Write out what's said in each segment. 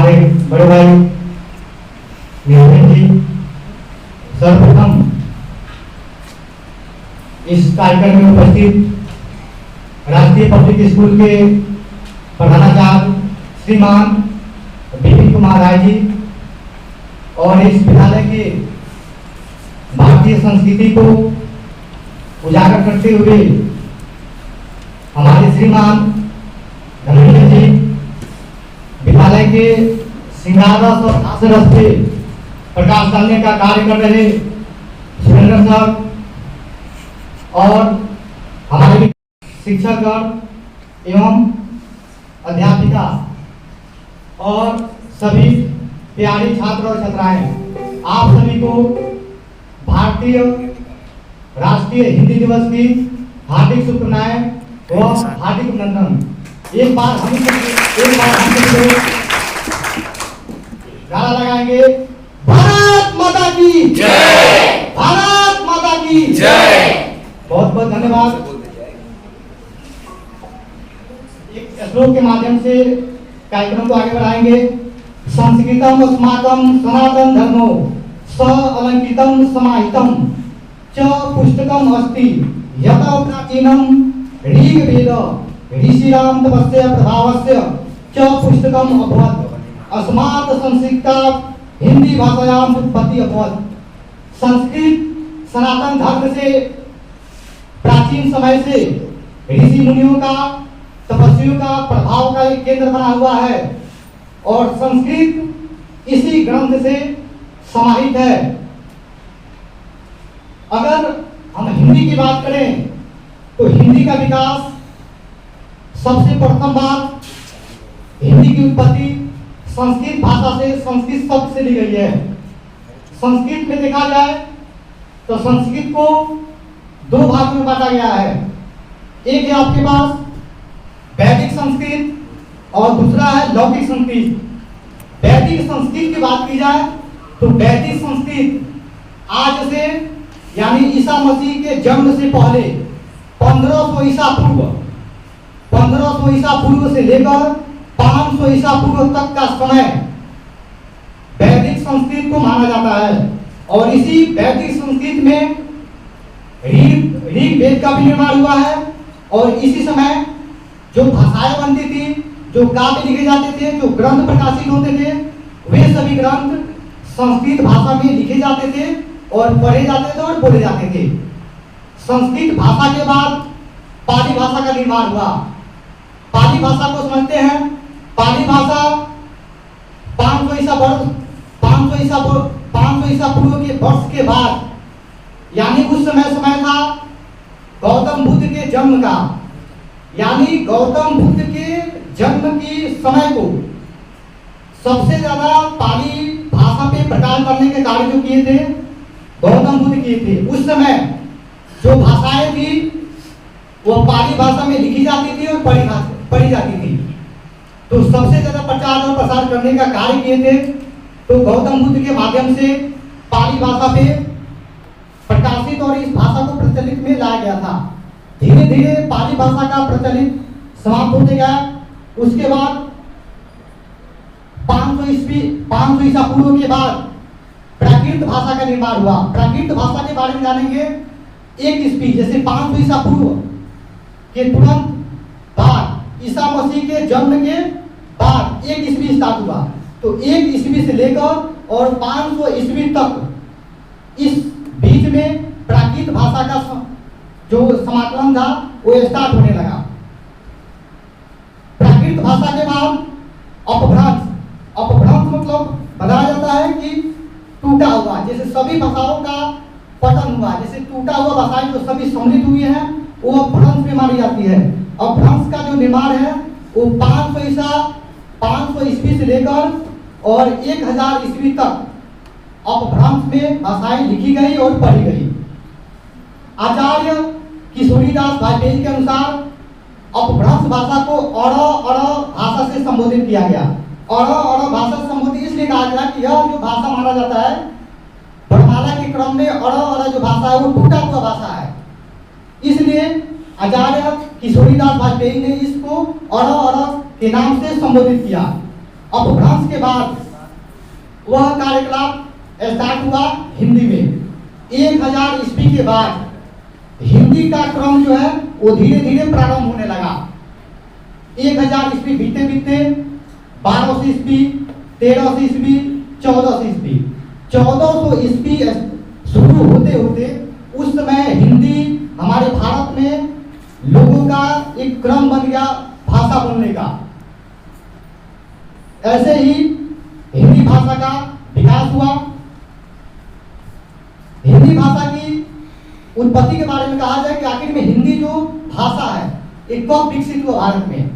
हमारे बड़े भाई नितिन जी सर्वप्रथम इस कार्यक्रम में उपस्थित राष्ट्रीय पब्लिक स्कूल के प्रधानाचार्य श्रीमान विपिन कुमार राय जी और इस विद्यालय के भारतीय संस्कृति को उजागर करते हुए हमारे श्रीमान धर्मेंद्र जी, विद्यालय के श्रृंगार रस और हास्य रस पे प्रकाश डालने का कार्य कर रहे सुरेंद्र सर और हमारे शिक्षकगण एवं अध्यापिका और सभी प्यारे छात्र और छात्राएं, आप सभी को भारतीय राष्ट्रीय हिंदी दिवस की हार्दिक शुभकामनाएं व हार्दिक अभिनंदन। एक बार हम नारा लगाएंगे, भारत माता की जय, भारत माता की जय। बहुत बहुत धन्यवाद। एक श्लोक के माध्यम से कार्यक्रम को आगे बढ़ाएंगे। संस्कृतम अस्माकं सनातन धर्मो स अलंकृतम समाहितम च पुस्तकम अस्ति यत प्राचीनम ऋग्वेद ऋषिराम तपस्य प्रभावस्य च पुस्तकम अभवत् अस्मात् संस्कृतात् हिंदी भाषायाम उत्पत्ति अभवत्। संस्कृत सनातन धर्म से प्राचीन समय से ऋषि मुनियों का, तपस्वियों का प्रभाव का एक केंद्र बना हुआ है और संस्कृत इसी ग्रंथ से समाहित है। अगर हम हिंदी की बात करें तो हिंदी का विकास सबसे प्रथम बात, हिंदी की उत्पत्ति संस्कृत भाषा से, संस्कृत शब्द से ली गई है। संस्कृत में देखा जाए तो संस्कृत को दो भागों में बांटा गया है। एक है आपके पास वैदिक संस्कृत और दूसरा है लौकिक संस्कृत। वैदिक संस्कृत की बात की जाए तो वैदिक संस्कृत आज से यानी ईसा मसीह के जन्म से पहले 1500 ईसा पूर्व, 1500 ईसा पूर्व से लेकर 500 ईसा पूर्व तक का समय वैदिक संस्कृत को माना जाता है। और इसी वैदिक संस्कृत में ऋग्वेद का भी निर्माण हुआ है और इसी समय जो भाषाएं बनती थी, जो काव्य लिखे जाते थे, जो ग्रंथ प्रकाशित होते थे, वे सभी ग्रंथ संस्कृत भाषा में लिखे जाते थे और पढ़े जाते थे और बोले जाते थे। संस्कृत भाषा के बाद पाली भाषा का निर्माण हुआ। पाली भाषा को समझते हैं। पाली भाषा 500 ईसा पूर्व के वर्ष के बाद, यानी उस समय था गौतम बुद्ध के जन्म का, यानी गौतम बुद्ध के जन्म की समय को सबसे ज्यादा पाली भाषा पे प्रकाश करने के कार्य जो किए थे गौतम बुद्ध किए थे। उस समय जो भाषाएं थी वो पाली भाषा में लिखी जाती थी और पढ़ी जाती थी। तो सबसे ज्यादा प्रचार और प्रसार करने का कार्य किए थे तो गौतम बुद्ध के माध्यम से पाली भाषा पे प्रकाशित और इस भाषा को प्रचलित में लाया गया था। धीरे धीरे पाली भाषा का प्रचलित समाप्त होते गया। उसके बाद 500 ईसा पूर्व के बाद प्राकृत भाषा का निर्माण हुआ। प्राकृत भाषा के बारे में जानेंगे। एक ईस्वी, जैसे 500 ईसा पूर्व के तुरंत बाद ईसा मसीह के जन्म के बाद एक ईस्वी स्टार्ट हुआ। तो एक ईस्वी से लेकर और 500 ईस्वी तक इस बीच में प्राकृत भाषा का जो समाकलन था वो स्टार्ट होने लगा। प्राकृत भाषा के बाद अपभ्रंश मतलब बताया जाता है कि टूटा हुआ, जैसे सभी भाषाओं का पतन हुआ, जैसे टूटा हुआ भाषाएं जो सभी सम्मिलित हुई हैं वो अपभ्रंश में मानी जाती है। अपभ्रंश का जो निर्माण है वो 500 ईस्वी से लेकर और 1000 ईस्वी तक अपभ्रंश में भाषाएं लिखी गई और पढ़ी गई। आचार्य किशोरीदास वाजपेयी के अनुसार अपभ्रंश भाषा को अड़ भाषा से संबोधित किया गया। अड़ भाषा से संबोधित इसलिए कहा गया कि यह जो भाषा माना जाता है वर्णमाला के क्रम में अड़ जो भाषा है वो टूटा हुआ भाषा है। इसलिए आचार्य किशोरीदास वाजपेयी ने इसको अड़ के नाम से संबोधित किया। अपभ्रंश के बाद वह कार्यकलाप स्टार्ट हुआ हिंदी में। 1000 ईस्वी के बाद हिंदी का क्रम जो है वो धीरे धीरे प्रारंभ होने लगा। 1000 ईस्वी बीते बीते 1200 ईस्वी, 1300 ईस्वी, 1400 ईस्वी, 1400 ईस्वी शुरू होते होते उस समय हिंदी हमारे भारत में लोगों का एक क्रम बन गया भाषा बोलने का। ऐसे ही हिंदी भाषा का विकास हुआ। हिंदी भाषा की उत्पत्ति के बारे में कहा जाए कि आखिर में हिंदी जो भाषा है एक कब विकसित हुआ भारत में।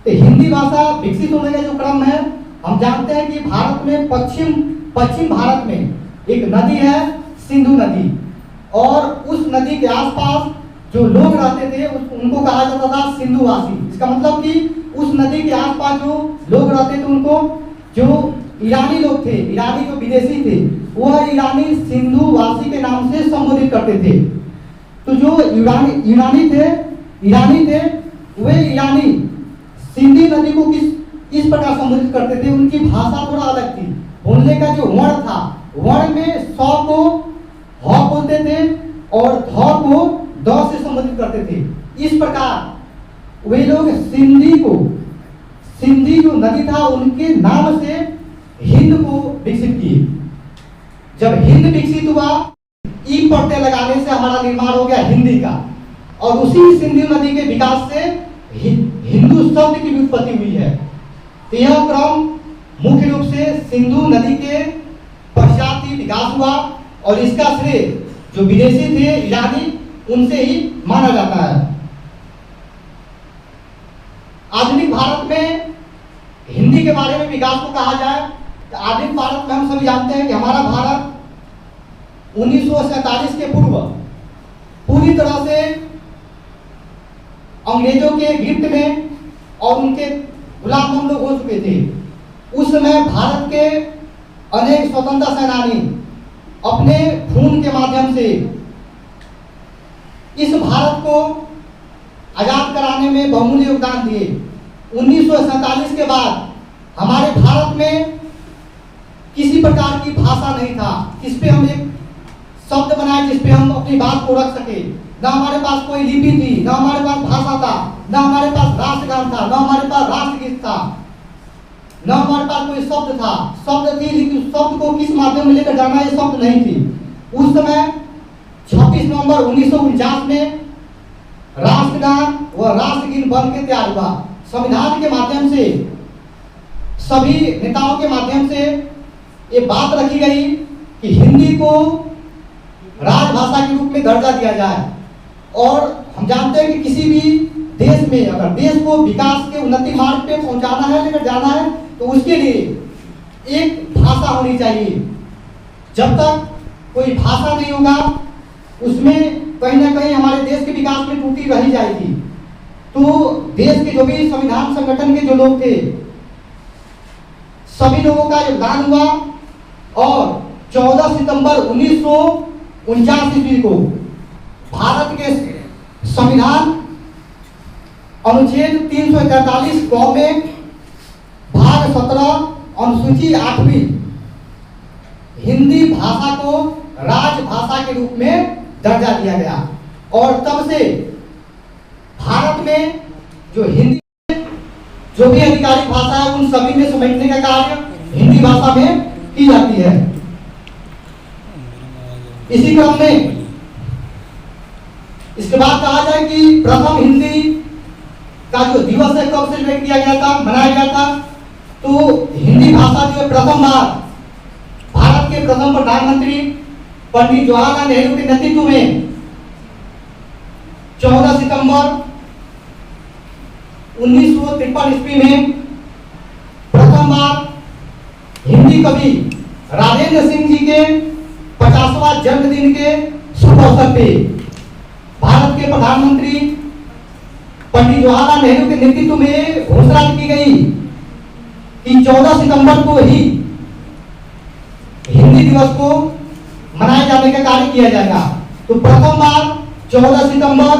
तो हिंदी भाषा विकसित होने का जो क्रम है, हम जानते हैं कि भारत में पश्चिम भारत में एक नदी है सिंधु नदी, और उस नदी के आसपास जो लोग रहते थे उनको कहा जाता था सिंधुवासी। इसका मतलब कि उस नदी के आसपास जो लोग रहते थे उनको, जो ईरानी लोग थे, ईरानी जो विदेशी थे, वह ईरानी सिंधुवासी के नाम से संबोधित करते थे। तो जो ईरानी थे वे ईरानी सिंधी नदी को इस प्रकार संबोधित करते थे। उनकी भाषा थोड़ा अलग थी। बोलने का जो वर्ण था, वर्ण में स को ह बोलते थे और ध को द से संबोधित करते थे। इस प्रकार वे लोग सिंधी जो नदी था उनके नाम से हिंद को विकसित किए। जब हिंद विकसित हुआ, ई प्रत्यय लगाने से हमारा निर्माण हो गया हिंदी का, और उसी सिंधु नदी के विकास से हिंदू शब्द की उत्पत्ति हुई है। तो यह क्रम मुख्य रूप से सिंधु नदी के पश्चात ही विकास हुआ, और इसका श्रेय जो विदेशी थे ईरानी उनसे ही माना जाता है। आधुनिक भारत में हिंदी के बारे में विकास को कहा जाए तो आधुनिक भारत में हम सभी जानते हैं कि हमारा भारत 1947 के पूर्व पूरी तरह से अंग्रेजों के गिरफ्त में और उनके गुलाम हम लोग हो चुके थे। उस समय भारत के अनेक स्वतंत्रता सेनानी अपने खून के माध्यम से इस भारत को आजाद कराने में बहुमूल्य योगदान दिए। 1947 के बाद हमारे भारत में किसी प्रकार की भाषा नहीं था जिस पे हम एक शब्द बनाए जिस पे हम अपनी बात को रख सके। ना हमारे पास कोई लिपि थी, ना हमारे पास भाषा था, ना हमारे पास राष्ट्रगान था, ना हमारे पास राष्ट्रगीत था, ना हमारे पास कोई शब्द था। शब्द थी लेकिन शब्द को किस माध्यम में लेकर जाना ये शब्द नहीं थी। उस समय 26 नवंबर 1949 में राष्ट्रगान व राष्ट्रगीत बन के तैयार हुआ। संविधान के माध्यम से सभी नेताओं के माध्यम से ये बात रखी गई कि हिंदी को राजभाषा के रूप में दर्जा दिया जाए। और हम जानते हैं कि किसी भी देश में अगर देश को विकास के उन्नति मार्ग पे पहुंचाना है, लेकर जाना है, तो उसके लिए एक भाषा होनी चाहिए। जब तक कोई भाषा नहीं होगा उसमें कहीं ना कहीं हमारे देश के विकास में त्रुटि रही जाएगी। तो देश के जो भी संविधान संगठन के जो लोग थे सभी लोगों का योगदान हुआ, और 14 सितंबर 1949 ईस्वी को भारत के संविधान अनुच्छेद 343 क में भाग 17 अनुसूची 8वीं हिंदी भाषा को राजभाषा के रूप में दर्जा दिया गया। और तब से भारत में जो हिंदी जो भी आधिकारिक भाषा है उन सभी में समेटने का कार्य हिंदी भाषा में की जाती है। इसी क्रम में इसके बाद कहा जाए कि प्रथम हिंदी का जो दिवस है कब सेलिब्रेट किया गया था, मनाया गया था। तो हिंदी भाषा जो प्रथम बार भारत के प्रथम प्रधानमंत्री पंडित जवाहरलाल नेहरू के नेतृत्व में 14 सितंबर 1953 ईस्वी में प्रथम बार हिंदी कवि राजेंद्र सिंह जी के 50वां जन्मदिन के शुभ अवसर पे भारत के प्रधानमंत्री पंडित जवाहरलाल नेहरू के नेतृत्व में घोषणा की गई कि 14 सितंबर को ही हिंदी दिवस को मनाए जाने का कार्य किया जाएगा। तो प्रथम बार 14 सितंबर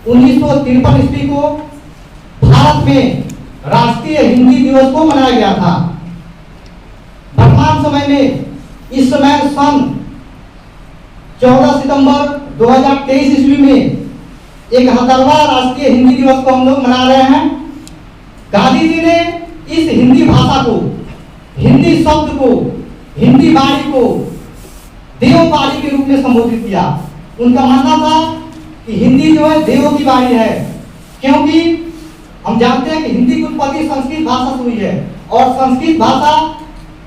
1953 ईस्वी को भारत में राष्ट्रीय हिंदी दिवस को मनाया गया था। समय में, इस समय सन 14 सितंबर 2023 ईस्वी में 71वां राष्ट्रीय हिंदी दिवस को हम लोग मना रहे हैं। गांधी जी ने इस हिंदी भाषा को, हिंदी शब्द को, हिंदी वाणी को देववाणी के रूप में संबोधित किया। उनका मानना था कि हिंदी जो है देवों की वाणी है, क्योंकि हम जानते हैं कि हिंदी की उत्पत्ति संस्कृत भाषा से हुई है और संस्कृत भाषा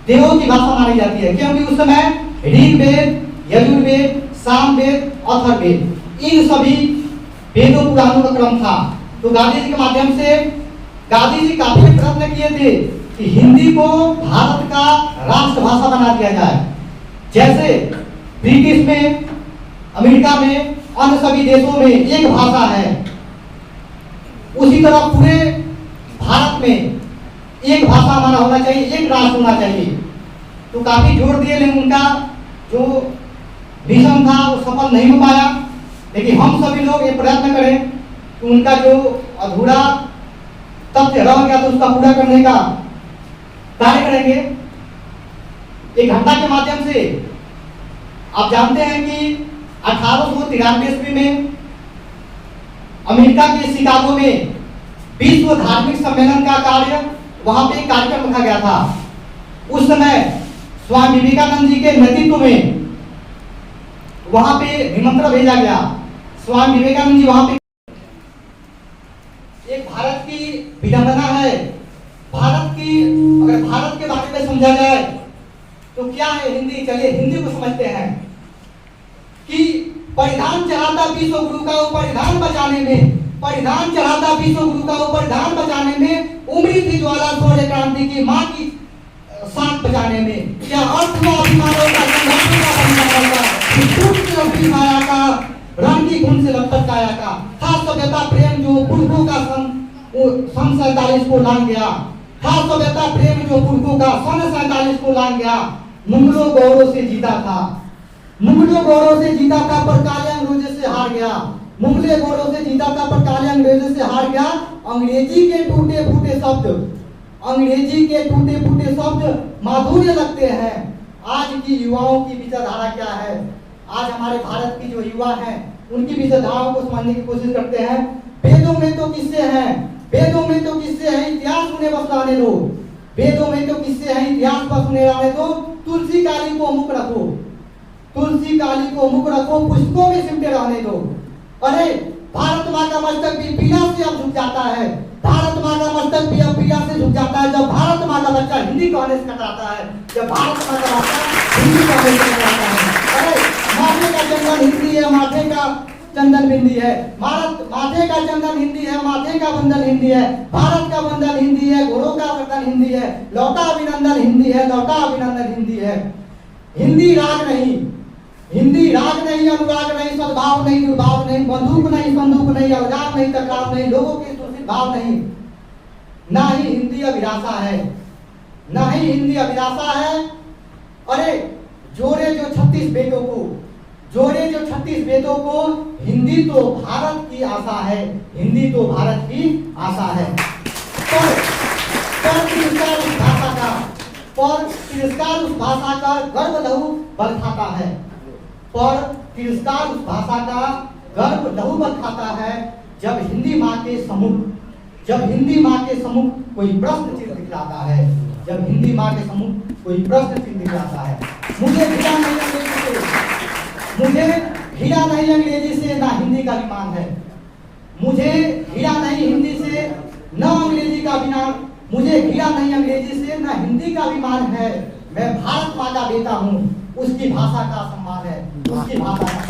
देवों की भाषा मानी जाती है, क्योंकि उस समय ऋग्वेद, यजुर्वेद, सामवेद, अथर्ववेद इन सभी वेदों पुराणों का क्रम था। तो गांधी जी के माध्यम से गांधी जी काफी प्रयत्न किए थे कि हिंदी को भारत का राष्ट्रभाषा बना दिया जाए। जैसे ब्रिटिश में, अमेरिका में, अन्य सभी देशों में एक भाषा है, उसी तरह पूरे भारत में एक भाषा हमारा होना चाहिए, एक राष्ट्र होना चाहिए। तो काफी जोर दिए, लेकिन उनका जो मिशन था वो सफल नहीं हो पाया। लेकिन हम सभी लोग ये प्रयत्न करें कि उनका जो अधूरा तथ्य रह गया तो उसका पूरा करने का कार्य करेंगे। एक घटना के माध्यम से आप जानते हैं कि 1893 ईस्वी में अमेरिका के शिकागो में विश्व धार्मिक सम्मेलन का कार्य, वहां पे एक कार्यक्रम रखा गया था। उस समय स्वामी विवेकानंद जी के नेतृत्व में वहां पे निमंत्रण भेजा गया। स्वामी विवेकानंद जी वहां पे, एक भारत की विडंबना है, भारत की, अगर भारत के बारे में समझा जाए तो क्या है हिंदी। चलिए हिंदी को समझते हैं कि परिधान चढ़ाता विश्व गुरु का वो परिधान बचाने में, परिधान चढ़ाता विश्व गुरु का वो परिधान बचाने में, उमड़ी थी ज्वाला सूर्य क्रांति की माँ की साथ बचाने में। क्या अर्थ हुआ अभिमानों का, माया का, रण की खून से लपट काया का, था सभ्यता प्रेम जो पुरखों का सन 47 को लांग गया, था सभ्यता प्रेम जो पुरखों का सन 47 को लांग गया। मुगलों गौरव से जीता था, मुगलों गौरव से जीता था पर काले अंग्रेजों से हार गया, मुगले गौरव से जीता था पर काले अंग्रेजों से हार गया। अंग्रेजी के टूटे फूटे शब्द, अंग्रेजी के टूटे फूटे शब्द माधुर्य लगते हैं। आज की युवाओं की विचारधारा क्या है? आज हमारे भारत की जो युवा हैं उनकी विचारधाराओं को समझने की कोशिश करते हैं। वेदों में तो किस्से हैं, वेदों में तो किस्से हैं, इतिहास उन्हें बस लाने दो, वेदों में तो किस्से हैं, इतिहास बस उन्हें लाने दो। तुलसी काली को मुख रखो, तुलसी काली को मुख रखो, पुष्पों में सिमटे रहने दो। अरे भारत माँ का मस्तक भी पीड़ा से अब झुक जाता है, भारत माँ का मस्तक भी अब पीड़ा से झुक जाता है जब भारत माँ का बच्चा हिंदी कहने से कतराता है, जब भारत माँ का बच्चा हिंदी कहने से कतराता है। अरे माथे का चंदन हिंदी है, माथे का चंदन बिंदी है, माथे का चंदन हिंदी है, माथे का बंधन हिंदी है, भारत का बंधन हिंदी है, घोड़ों का बंधन हिंदी है, लौटा अभिनंदन हिंदी है, लौटा अभिनंदन हिंदी है। हिंदी राग नहीं, हिंदी राग नहीं, अनुराग नहीं, सद्भाव नहीं, दुर्भाव नहीं, बंदूक नहीं, संदूक नहीं, औजार नहीं, टकराव नहीं, लोगों के दूषित भाव नहीं। ना ही हिंदी अभिलाषा है, ना ही हिंदी अभिलाषा है। अरे जोड़े जो 36 बेटों को, जोड़े जो 36 वेदों को, हिंदी तो भारत की आशा है, हिंदी तो भारत की आशा है। पर तिरस्कार उस भाषा का, पर तिरस्कार उस भाषा का गर्व लहू बल खाता है, पर तिरस्कार उस भाषा का गर्व लहू बल खाता है जब हिंदी माँ के सम्मुख, जब हिंदी माँ के सम्मुख कोई प्रश्न चिन्ह दिखलाता है, जब हिंदी माँ के सम्मुख कोई प्रश्न चिन्ह दिखलाता है। मुझे घिरा नहीं अंग्रेजी से, मुझे घिरा नहीं अंग्रेजी से, ना हिंदी का अभिमान है। मुझे घिरा नहीं हिंदी से, न अंग्रेजी का अभिमान, मुझे घिरा नहीं अंग्रेजी से, ना हिंदी का अभिमान है। मैं भारत माँ का बेटा हूँ, उसकी भाषा का सम्मान है, उसकी भाषा का